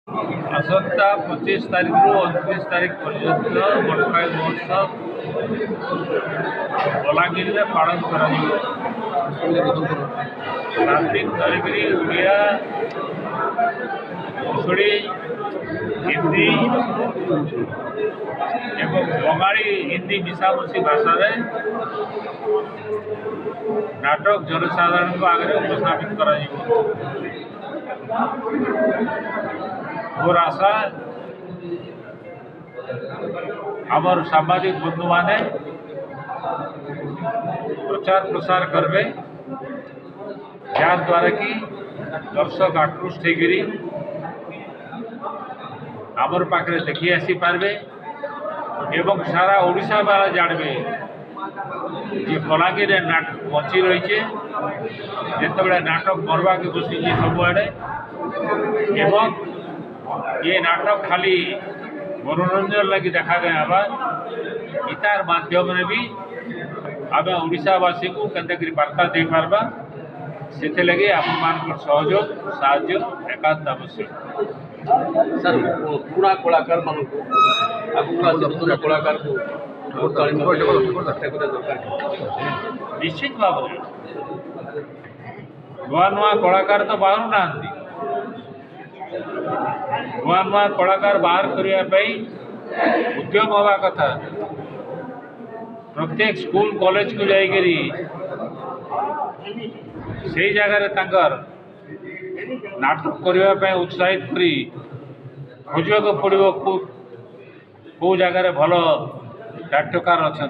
आसंता 25 तारीख रु 29 तारीख पर्यंत बटपाई महोत्सव बलांगीर में पालन करा रातिक धरिकी ओडिया कुशुड़ी हिंदी एवं बंगाली हिंदी मिशामुशी भाषा नाटक जनसाधारण को आगे उपस्थापित करा मोर आशा आमर सामाजिक बंधु माने प्रचार प्रसार करबे द्वारा कि दर्शक आकृष्ट होगी आमर पाखे देखी आसी पारबे एवं सारा ओडिशा वाला जानबे जे बलांगीर नाटक बची रही जिते नाटक मरवा के बसी सबुआड़े एवं ये नाटक खाली मनोरंजन लगी देखा गया गीतार माध्यम भी आम ओडिशावासी को केंद्र वार्ता दे पारबा से लगे आप सहयोग साहाय्य एकांत आवश्यक। सर पुराना कलाकार मान कलाकार को निश्चित भाव नुआ नुआ कलाकार तो बाहर ना नुआ नुआ कलाकार बाहर करने उद्यम हवा कथा प्रत्येक स्कूल कॉलेज को जाइकरी से जगार नाटक करने उत्साहित करी खोजा को पड़ो कौ जगार भल नाट्यकार अच्छा।